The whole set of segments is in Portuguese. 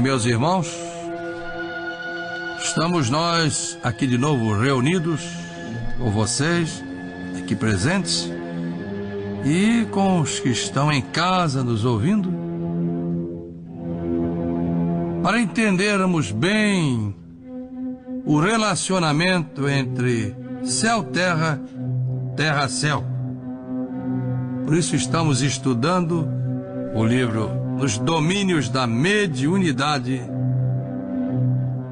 E meus irmãos, estamos nós aqui de novo reunidos com vocês, aqui presentes, e com os que estão em casa nos ouvindo, para entendermos bem o relacionamento entre céu-terra, terra-céu. Por isso estamos estudando o livro Nos Domínios da Mediunidade,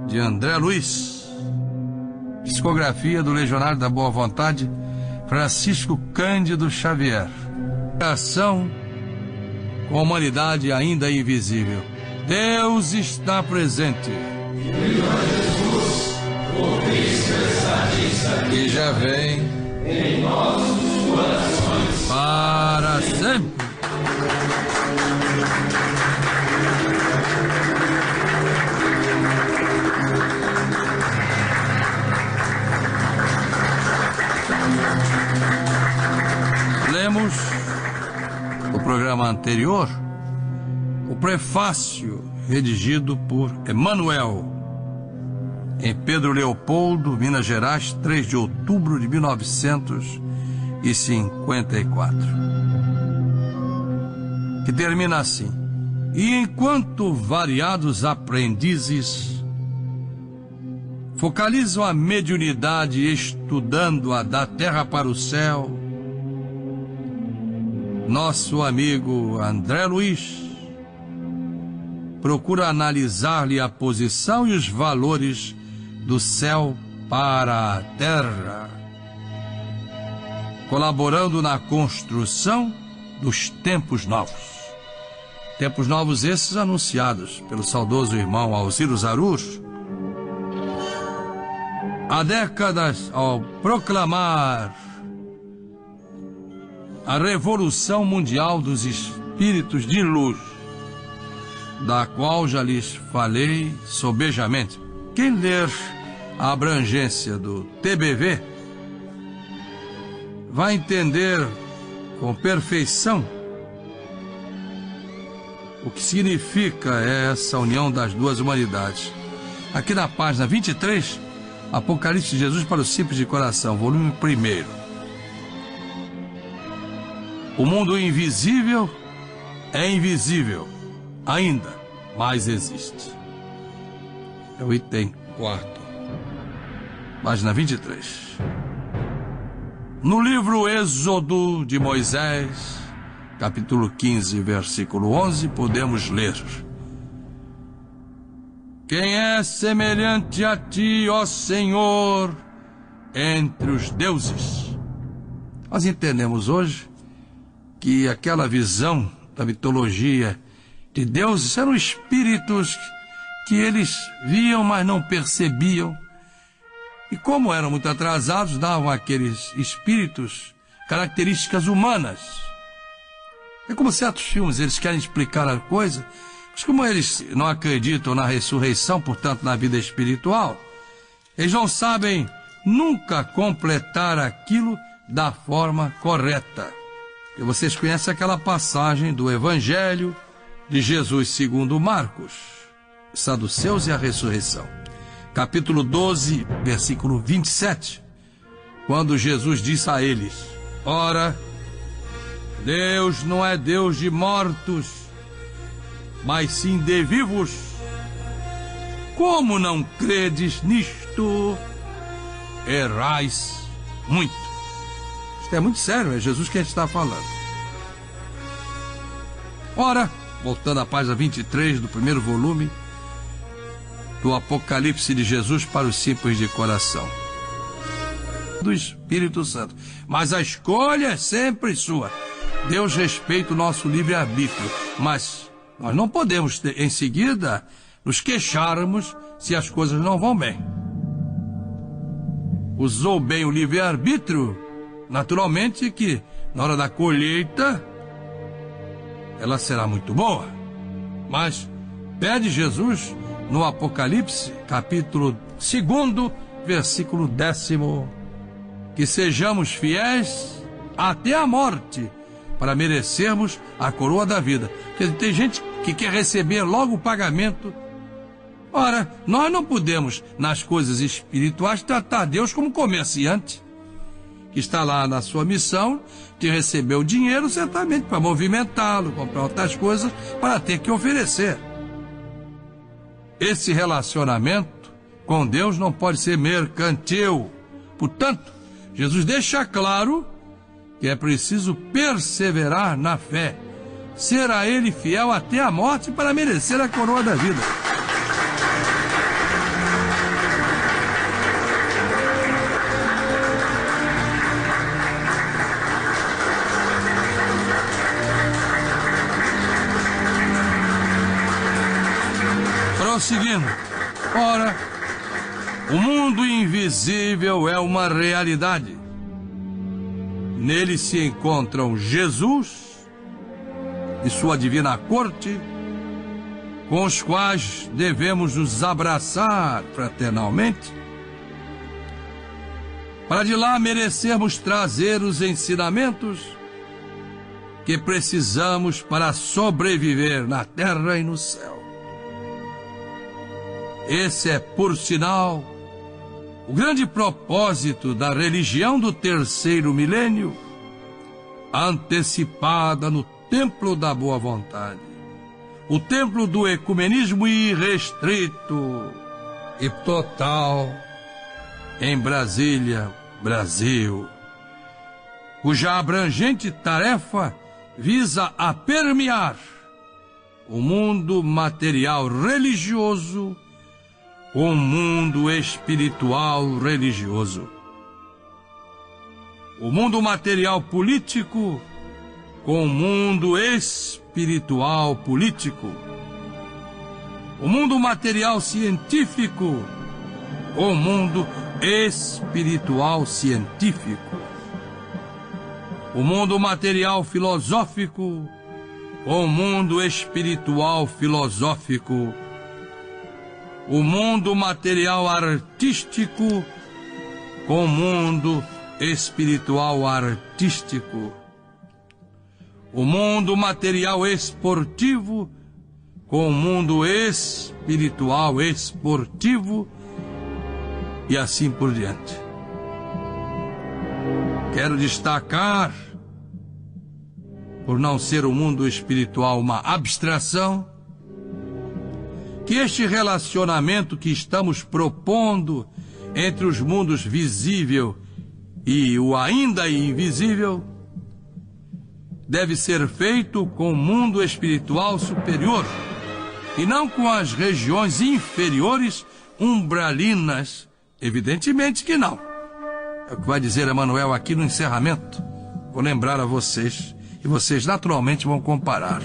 de André Luiz, psicografia do Legionário da Boa Vontade, Francisco Cândido Xavier. Ação com a humanidade ainda invisível. Deus está presente. E já vem em nossos corações para sempre. Lemos no programa anterior o prefácio redigido por Emmanuel em Pedro Leopoldo, Minas Gerais, 3 de outubro de 1954, que termina assim: e enquanto variados aprendizes focalizam a mediunidade estudando-a da terra para o céu, nosso amigo André Luiz procura analisar-lhe a posição e os valores do céu para a terra, colaborando na construção dos tempos novos. Tempos novos esses anunciados pelo saudoso irmão Alciro Zarur há décadas, ao proclamar a Revolução Mundial dos Espíritos de Luz, da qual já lhes falei sobejamente. Quem ler a abrangência do TBV vai entender com perfeição o que significa essa união das duas humanidades. Aqui na página 23, Apocalipse de Jesus para os Simples de Coração, volume 1º. O mundo invisível é invisível, ainda, mas existe. É o item 4º, página 23. No livro Êxodo de Moisés, capítulo 15, versículo 11, podemos ler: quem é semelhante a ti, ó Senhor, entre os deuses? Nós entendemos hoje que aquela visão da mitologia de deuses eram espíritos que eles viam, mas não percebiam. E como eram muito atrasados, davam àqueles espíritos características humanas. É como certos filmes, eles querem explicar a coisa, mas como eles não acreditam na ressurreição, portanto na vida espiritual, eles não sabem nunca completar aquilo da forma correta. E vocês conhecem aquela passagem do Evangelho de Jesus segundo Marcos, saduceus e a ressurreição, capítulo 12, versículo 27, quando Jesus disse a eles: ora, Deus não é Deus de mortos, mas sim de vivos. Como não credes nisto? Errais muito. Isto é muito sério, é Jesus que a gente está falando. Ora, voltando à página 23 do primeiro volume do Apocalipse de Jesus para os Simples de Coração, do Espírito Santo. Mas a escolha é sempre sua. Deus respeita o nosso livre-arbítrio, mas nós não podemos, em seguida, nos queixarmos se as coisas não vão bem. Usou bem o livre-arbítrio, naturalmente que, na hora da colheita, ela será muito boa. Mas pede Jesus, no Apocalipse, capítulo 2, versículo 10º, que sejamos fiéis até a morte, para merecermos a coroa da vida. Porque tem gente que quer receber logo o pagamento Ora, nós não podemos, nas coisas espirituais, tratar Deus como comerciante, que está lá na sua missão, de receber o dinheiro certamente para movimentá-lo, comprar outras coisas, para ter que oferecer. Esse relacionamento com Deus não pode ser mercantil. Portanto, Jesus deixa claro que é preciso perseverar na fé, ser a Ele fiel até a morte para merecer a coroa da vida. Prosseguindo. Ora, o mundo invisível é uma realidade. Nele se encontram Jesus e sua divina corte, com os quais devemos nos abraçar fraternalmente, para de lá merecermos trazer os ensinamentos que precisamos para sobreviver na terra e no céu. Esse é, por sinal, o grande propósito da religião do terceiro milênio, antecipada no templo da boa vontade, o templo do ecumenismo irrestrito e total em Brasília, Brasil, cuja abrangente tarefa visa a permear o mundo material religioso com o mundo espiritual religioso, o mundo material político com o mundo espiritual político, o mundo material científico com o mundo espiritual científico, o mundo material filosófico com o mundo espiritual filosófico, o mundo material artístico com o mundo espiritual artístico, o mundo material esportivo com o mundo espiritual esportivo e assim por diante. Quero destacar, por não ser o mundo espiritual uma abstração, que este relacionamento que estamos propondo entre os mundos visível e o ainda invisível deve ser feito com o mundo espiritual superior e não com as regiões inferiores umbralinas. Evidentemente que não. É o que vai dizer Emmanuel aqui no encerramento. Vou lembrar a vocês e vocês naturalmente vão comparar.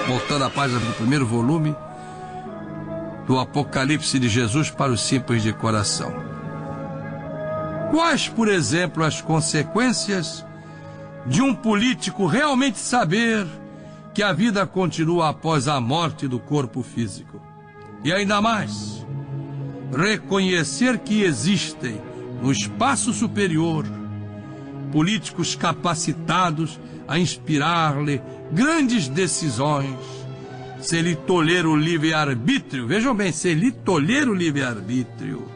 Voltando à página do primeiro volume do Apocalipse de Jesus para os simples de coração. Quais, por exemplo, as consequências de um político realmente saber que a vida continua após a morte do corpo físico? E ainda mais, reconhecer que existem no espaço superior políticos capacitados a inspirar-lhe grandes decisões, se ele tolher o livre-arbítrio. Vejam bem, se ele tolher o livre-arbítrio.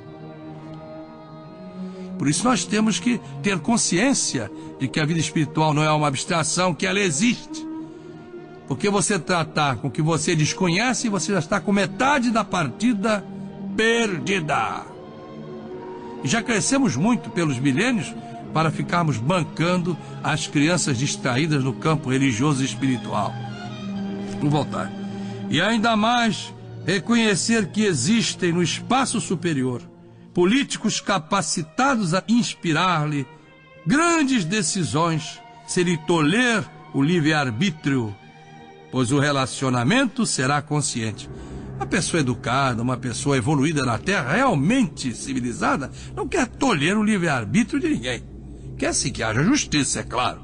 Por isso nós temos que ter consciência de que a vida espiritual não é uma abstração, que ela existe. Porque você tratar com o que você desconhece, você já está com metade da partida perdida. E já crescemos muito pelos milênios para ficarmos bancando as crianças distraídas no campo religioso e espiritual. Vamos voltar. E ainda mais, reconhecer que existem no espaço superior políticos capacitados a inspirar-lhe grandes decisões, se lhe tolher o livre-arbítrio, pois o relacionamento será consciente. Uma pessoa educada, uma pessoa evoluída na Terra, realmente civilizada, não quer tolher o livre-arbítrio de ninguém. Quer sim que haja justiça, é claro.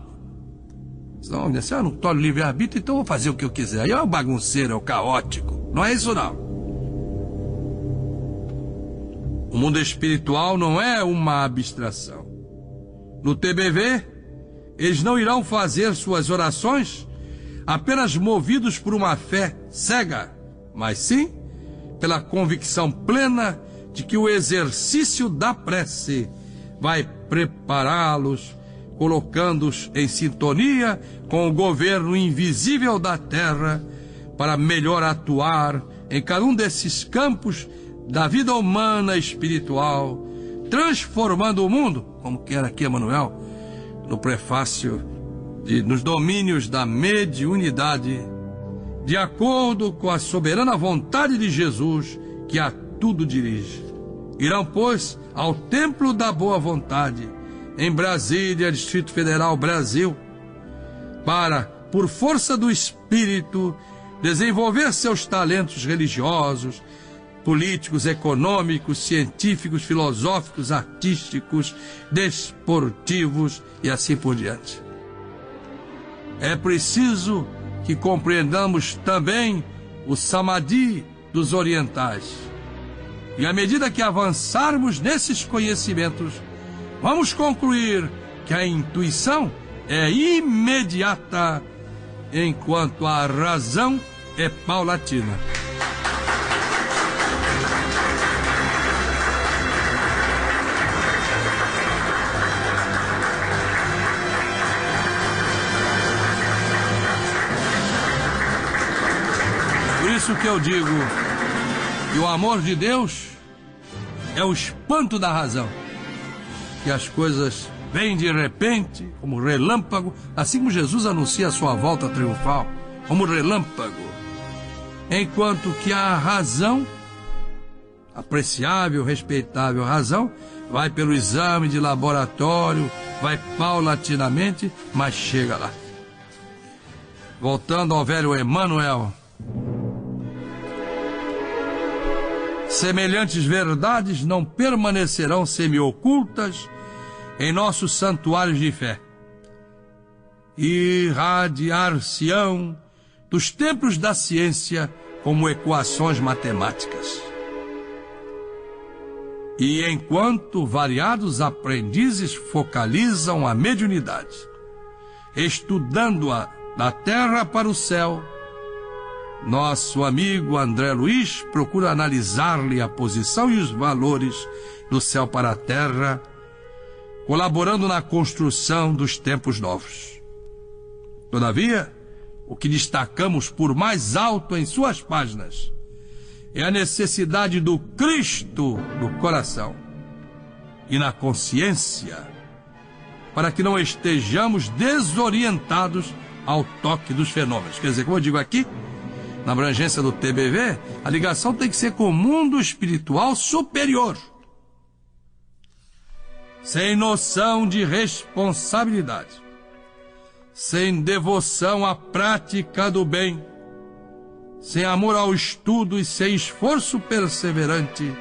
Senão, se eu não tolho o livre-arbítrio, então eu vou fazer o que eu quiser. Aí é um bagunceiro, é um caótico. Não é isso, não. O mundo espiritual não é uma abstração. No TBV, eles não irão fazer suas orações apenas movidos por uma fé cega mas sim pela convicção plena de que o exercício da prece vai prepará-los, colocando-os em sintonia com o governo invisível da terra, para melhor atuar em cada um desses campos da vida humana e espiritual, transformando o mundo, como quer aqui Emmanuel, no prefácio, nos domínios da mediunidade, de acordo com a soberana vontade de Jesus, que a tudo dirige. Irão, pois, ao Templo da Boa Vontade, em Brasília, Distrito Federal, Brasil, para, por força do Espírito, desenvolver seus talentos religiosos, políticos, econômicos, científicos, filosóficos, artísticos, desportivos e assim por diante. É preciso que compreendamos também o samadhi dos orientais. E à medida que avançarmos nesses conhecimentos, vamos concluir que a intuição é imediata, enquanto a razão é paulatina. Por isso que eu digo que o amor de Deus é o espanto da razão, que as coisas vêm de repente, como relâmpago, assim como Jesus anuncia a sua volta triunfal, como relâmpago, enquanto que a razão, apreciável, respeitável razão, vai pelo exame de laboratório, vai paulatinamente, mas chega lá. Voltando ao velho Emmanuel, semelhantes verdades não permanecerão semi-ocultas em nossos santuários de fé. Irradiar-se-ão dos templos da ciência como equações matemáticas. E enquanto variados aprendizes focalizam a mediunidade, estudando-a da terra para o céu, nosso amigo André Luiz procura analisar-lhe a posição e os valores do céu para a terra, colaborando na construção dos tempos novos. Todavia, o que destacamos por mais alto em suas páginas é a necessidade do Cristo no coração e na consciência, para que não estejamos desorientados ao toque dos fenômenos. Quer dizer, como eu digo aqui, na abrangência do TBV, a ligação tem que ser com o mundo espiritual superior. Sem noção de responsabilidade, sem devoção à prática do bem, sem amor ao estudo e sem esforço perseverante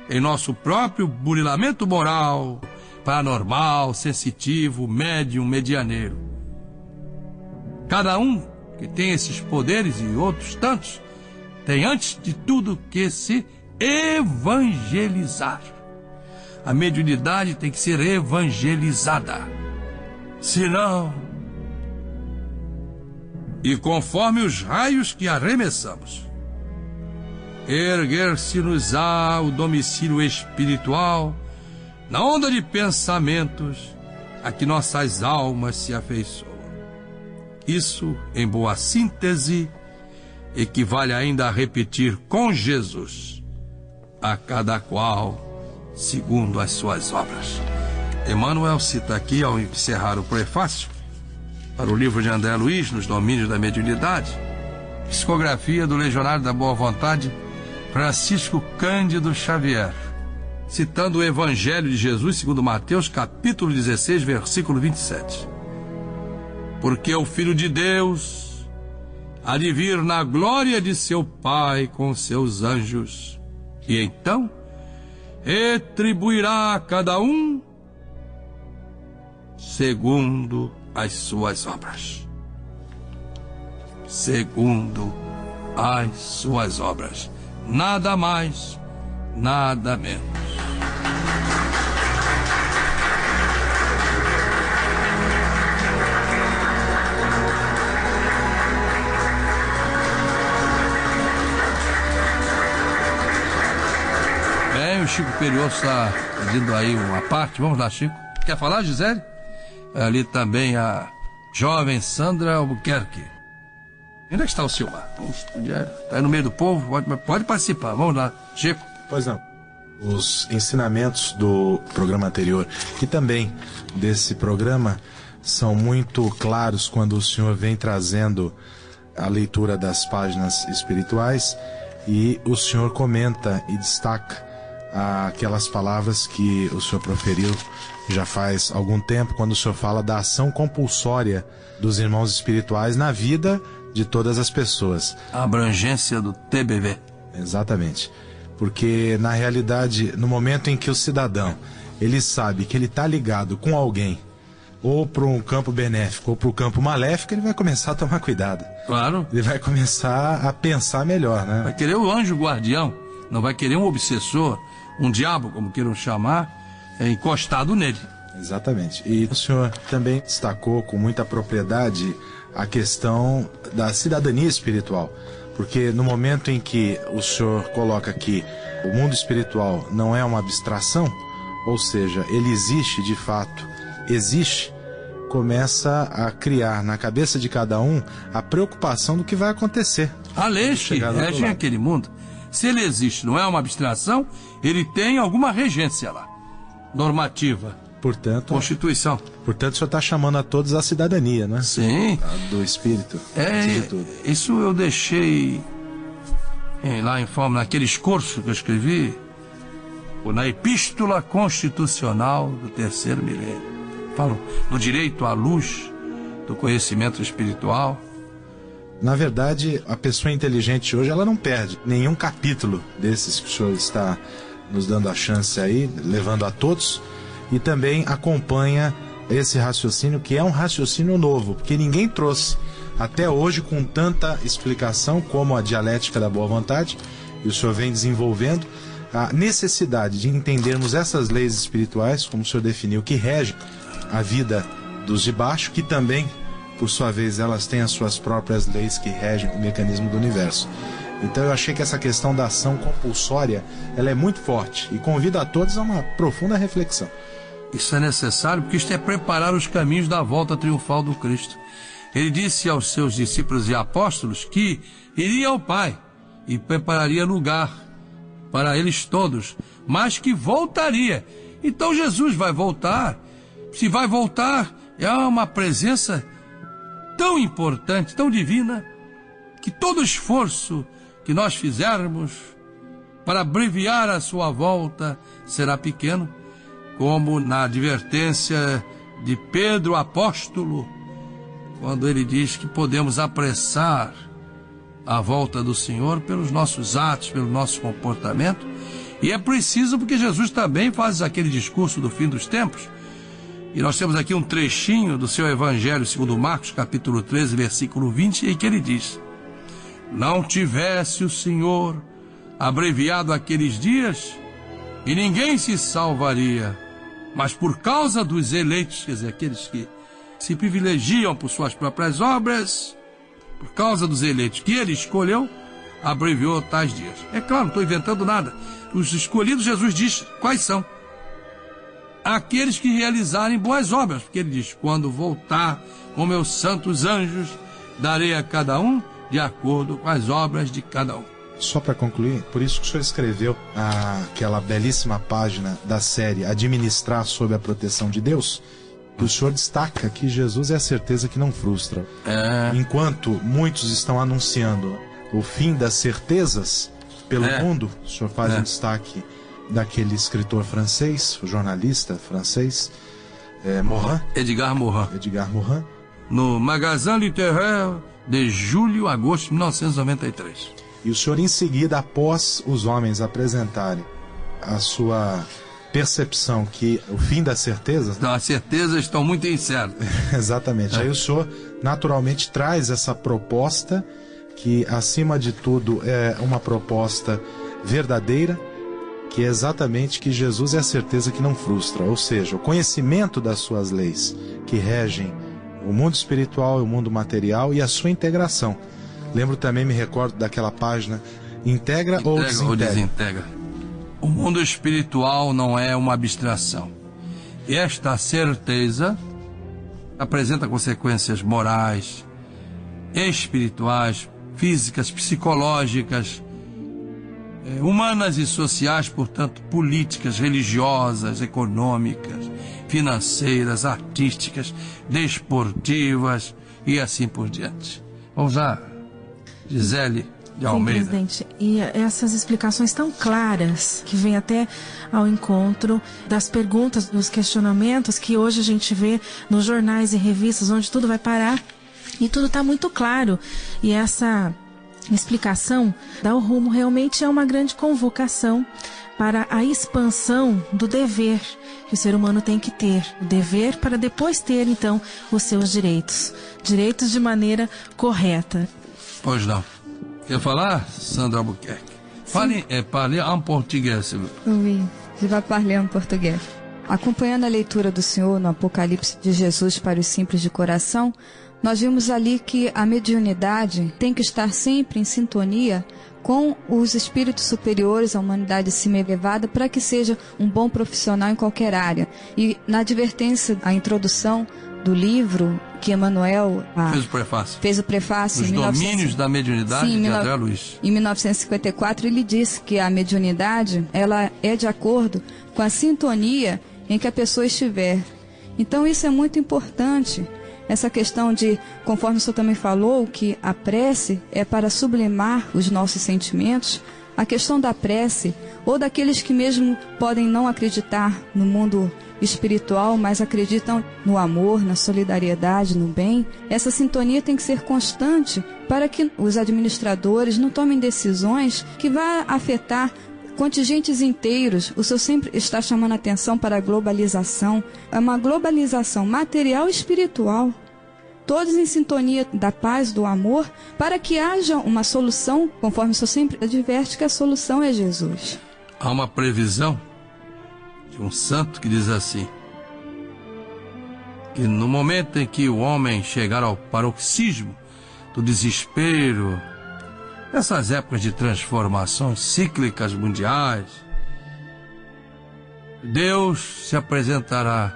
em nosso próprio burilamento moral, paranormal, sensitivo, médium, medianeiro. Cada um que tem esses poderes e outros tantos, tem antes de tudo que se evangelizar. A mediunidade tem que ser evangelizada. Senão, e conforme os raios que arremessamos, erguer-se-nos-á o domicílio espiritual na onda de pensamentos a que nossas almas se afeiçoam. Isso, em boa síntese, equivale ainda a repetir com Jesus: a cada qual segundo as suas obras. Emmanuel cita aqui, ao encerrar o prefácio para o livro de André Luiz, Nos Domínios da Mediunidade, psicografia do Legionário da Boa Vontade, Francisco Cândido Xavier, citando o Evangelho de Jesus segundo Mateus, capítulo 16, versículo 27. Porque o Filho de Deus há de vir na glória de seu Pai com seus anjos, e então retribuirá a cada um segundo as suas obras. Segundo as suas obras. Nada mais, nada menos. Chico Perior está pedindo aí uma parte. Vamos lá, Chico. Quer falar, Gisele? Ali também a jovem Sandra Albuquerque. Onde é que está o Silmar? Está aí no meio do povo, pode participar. Vamos lá, Chico. Pois não. Os ensinamentos do programa anterior e também desse programa são muito claros quando o senhor vem trazendo a leitura das páginas espirituais e o senhor comenta e destaca aquelas palavras que o senhor proferiu já faz algum tempo, quando o senhor fala da ação compulsória dos irmãos espirituais na vida de todas as pessoas. A abrangência do TBV. Exatamente. Porque, na realidade, no momento em que o cidadão, ele sabe que ele está ligado com alguém, ou para um campo benéfico, ou para o campo maléfico, ele vai começar a tomar cuidado. Claro. Ele vai começar a pensar melhor, né? Vai querer o anjo guardião, não vai querer um obsessor, um diabo, como queiram chamar, encostado nele. Exatamente. E o senhor também destacou com muita propriedade a questão da cidadania espiritual. Porque no momento em que o senhor coloca que o mundo espiritual não é uma abstração, ou seja, ele existe de fato, começa a criar na cabeça de cada um a preocupação do que vai acontecer. A lei que rege aquele mundo. Se ele existe, não é uma abstração, ele tem alguma regência lá, normativa. Portanto, Constituição. Portanto, o senhor está chamando a todos à cidadania, né? Sim. Do espírito. Isso eu deixei lá em forma, naqueles cursos que eu escrevi, na Epístola Constitucional do Terceiro Milênio. Falo do direito à luz, do conhecimento espiritual. Na verdade, a pessoa inteligente hoje, ela não perde nenhum capítulo desses que o senhor está nos dando a chance aí, levando a todos. E também acompanha esse raciocínio, que é um raciocínio novo, porque ninguém trouxe até hoje com tanta explicação como a dialética da boa vontade, e o senhor vem desenvolvendo a necessidade de entendermos essas leis espirituais, como o senhor definiu, que regem a vida dos de baixo, que também, por sua vez, elas têm as suas próprias leis que regem o mecanismo do universo. Então eu achei que essa questão da ação compulsória, ela é muito forte e convida a todos a uma profunda reflexão. Isso é necessário porque isto é preparar os caminhos da volta triunfal do Cristo. Ele disse aos seus discípulos e apóstolos que iria ao Pai e prepararia lugar para eles todos, mas que voltaria. Então Jesus vai voltar. Se vai voltar, é uma presença tão importante, tão divina, que todo esforço que nós fizermos para abreviar a sua volta será pequeno, como na advertência de Pedro apóstolo, quando ele diz que podemos apressar a volta do Senhor pelos nossos atos, pelo nosso comportamento. E é preciso porque Jesus também faz aquele discurso do fim dos tempos. E nós temos aqui um trechinho do seu Evangelho segundo Marcos, capítulo 13, versículo 20, em que ele diz: não tivesse o Senhor abreviado aqueles dias, e ninguém se salvaria, mas por causa dos eleitos, quer dizer, aqueles que se privilegiam por suas próprias obras, por causa dos eleitos que ele escolheu, abreviou tais dias. É claro, não estou inventando nada. Os escolhidos, Jesus diz quais são. Aqueles que realizarem boas obras, porque ele diz: quando voltar com meus santos anjos, darei a cada um de acordo com as obras de cada um. Só para concluir, por isso que o senhor escreveu aquela belíssima página da série Administrar sob a Proteção de Deus, o senhor destaca que Jesus é a certeza que não frustra. Enquanto muitos estão anunciando o fim das certezas pelo mundo, o senhor faz um destaque daquele escritor francês, o jornalista francês, Morin. Edgar Morin. No Magazin Littéraire de julho a agosto de 1993. E o senhor, em seguida, após os homens apresentarem a sua percepção que o fim das certezas... As certezas estão muito incertas. Exatamente. Aí o senhor, naturalmente, traz essa proposta que, acima de tudo, é uma proposta verdadeira, que é exatamente que Jesus é a certeza que não frustra. Ou seja, o conhecimento das suas leis que regem o mundo espiritual e o mundo material e a sua integração. Lembro também, me recordo daquela página, integra ou desintegra? O mundo espiritual não é uma abstração. E esta certeza apresenta consequências morais, espirituais, físicas, psicológicas, humanas e sociais, portanto, políticas, religiosas, econômicas, financeiras, artísticas, desportivas e assim por diante. Vamos lá, Gisele de Almeida. Sim, presidente. E essas explicações tão claras, que vêm até ao encontro das perguntas, dos questionamentos que hoje a gente vê nos jornais e revistas, onde tudo vai parar, e tudo está muito claro. E essa explicação dá o rumo, realmente é uma grande convocação para a expansão do dever que o ser humano tem que ter. O dever para depois ter, então, os seus direitos. Direitos de maneira correta. Pois não. Quer falar, Sandra Albuquerque? Parle en português. Oui, je vais parler en português. Acompanhando a leitura do Senhor no Apocalipse de Jesus para os simples de coração, nós vimos ali que a mediunidade tem que estar sempre em sintonia com os espíritos superiores, a humanidade acima elevada, para que seja um bom profissional em qualquer área. E na advertência, a introdução do livro que Emmanuel fez o prefácio Os domínios da mediunidade, de André Luiz. Em 1954, ele disse que a mediunidade ela é de acordo com a sintonia em que a pessoa estiver. Então isso é muito importante. Essa questão de, conforme o senhor também falou, que a prece é para sublimar os nossos sentimentos, a questão da prece, ou daqueles que mesmo podem não acreditar no mundo espiritual, mas acreditam no amor, na solidariedade, no bem, essa sintonia tem que ser constante para que os administradores não tomem decisões que vá afetar contingentes inteiros. O senhor sempre está chamando a atenção para a globalização. É uma globalização material e espiritual. Todos em sintonia da paz, do amor, para que haja uma solução, conforme o senhor sempre adverte que a solução é Jesus. Há uma previsão de um santo que diz assim, que no momento em que o homem chegar ao paroxismo do desespero, nessas épocas de transformações cíclicas mundiais, Deus se apresentará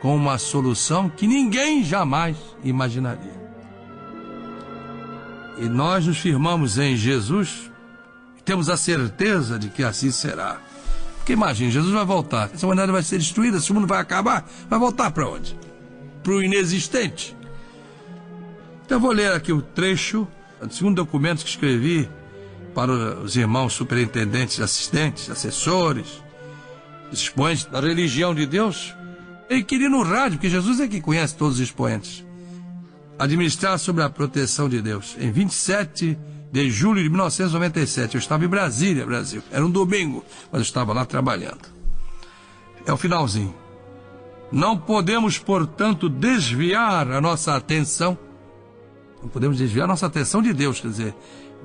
com uma solução que ninguém jamais imaginaria. E nós nos firmamos em Jesus e temos a certeza de que assim será. Porque imagine, Jesus vai voltar, essa humanidade vai ser destruída, esse mundo vai acabar, vai voltar para onde? Para o inexistente. Então eu vou ler aqui o trecho do segundo documento que escrevi para os irmãos superintendentes, assistentes, assessores, expoentes da religião de Deus. Ele queria no rádio, porque Jesus é quem conhece todos os expoentes. Administrar sobre a proteção de Deus. Em 27 de julho de 1997, eu estava em Brasília, Brasil. Era um domingo, mas eu estava lá trabalhando. É o finalzinho. Não podemos, portanto, desviar a nossa atenção. Não podemos desviar a nossa atenção de Deus, quer dizer,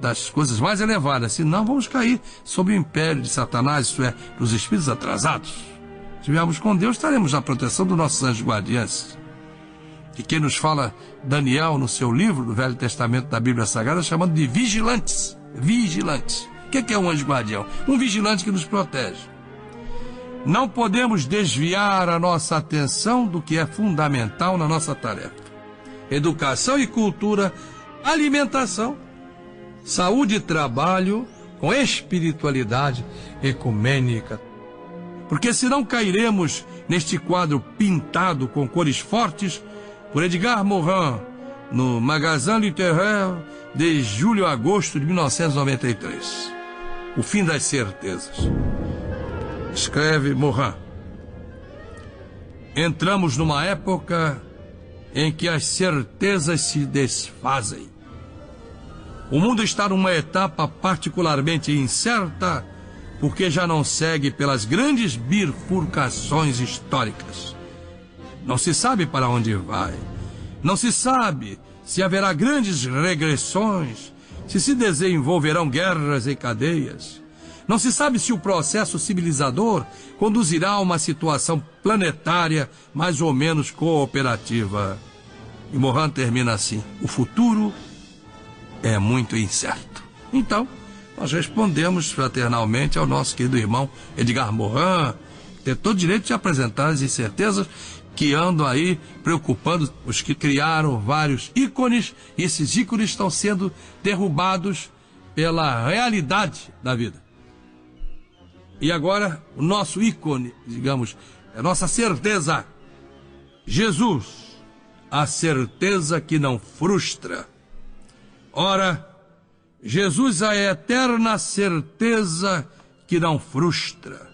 das coisas mais elevadas, senão vamos cair sob o império de Satanás, isto é, dos espíritos atrasados. Se estivermos com Deus, estaremos na proteção dos nossos anjos guardiães. E quem nos fala, Daniel, no seu livro do Velho Testamento da Bíblia Sagrada, chamando de vigilantes. Vigilantes. O que é um anjo guardião? Um vigilante que nos protege. Não podemos desviar a nossa atenção do que é fundamental na nossa tarefa. Educação e cultura, alimentação, saúde e trabalho, com espiritualidade ecumênica. Porque senão cairemos neste quadro pintado com cores fortes por Edgar Morin, no Magazin Littéraire de julho a agosto de 1993. O fim das certezas. Escreve Morin. Entramos numa época em que as certezas se desfazem. O mundo está numa etapa particularmente incerta, porque já não segue pelas grandes bifurcações históricas. Não se sabe para onde vai. Não se sabe se haverá grandes regressões, se desenvolverão guerras em cadeias. Não se sabe se o processo civilizador conduzirá a uma situação planetária mais ou menos cooperativa. E Morin termina assim: o futuro é muito incerto. Então, nós respondemos fraternalmente ao nosso querido irmão Edgar Morin, que tem todo o direito de apresentar as incertezas que andam aí preocupando os que criaram vários ícones, e esses ícones estão sendo derrubados pela realidade da vida. E agora, o nosso ícone, digamos, é a nossa certeza. Jesus, a certeza que não frustra. Ora, Jesus, a eterna certeza que não frustra.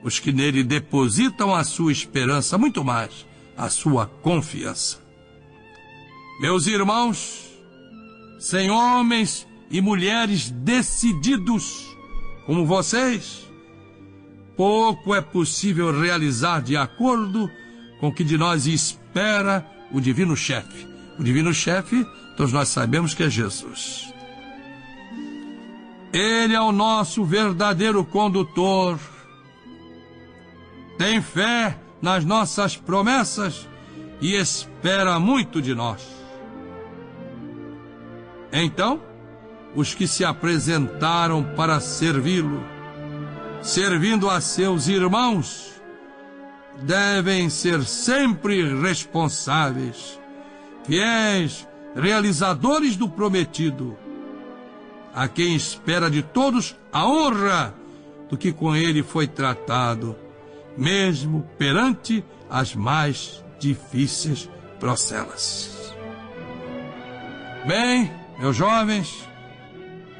Os que nele depositam a sua esperança, muito mais, a sua confiança. Meus irmãos, sem homens e mulheres decididos como vocês, pouco é possível realizar de acordo com o que de nós espera o divino chefe. O divino chefe, todos nós sabemos que é Jesus. Ele é o nosso verdadeiro condutor. Tem fé nas nossas promessas e espera muito de nós. Então, os que se apresentaram para servi-lo, servindo a seus irmãos, devem ser sempre responsáveis, fiéis, realizadores do prometido, a quem espera de todos a honra do que com ele foi tratado, mesmo perante as mais difíceis procelas. Bem, meus jovens,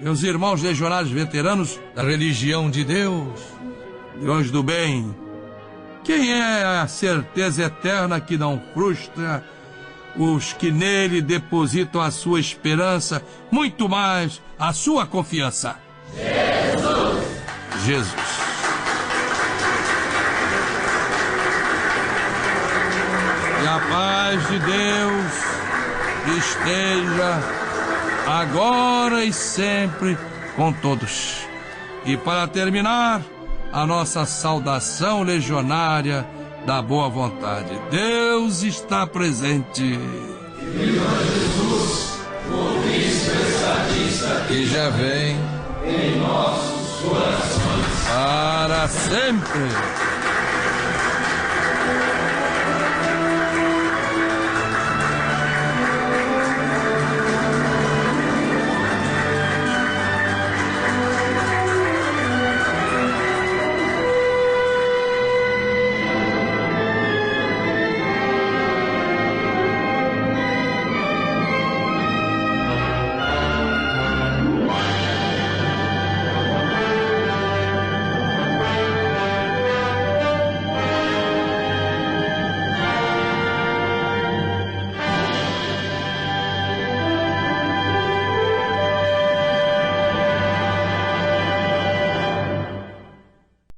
meus irmãos legionários veteranos da religião de Deus, leões do bem, quem é a certeza eterna que não frustra os que nele depositam a sua esperança, muito mais a sua confiança? Jesus! Jesus. Que a paz de Deus esteja agora e sempre com todos. E para terminar, a nossa saudação legionária da boa vontade. Deus está presente. Viva Jesus, o príncipe estadista, que já vem em nossos corações para sempre.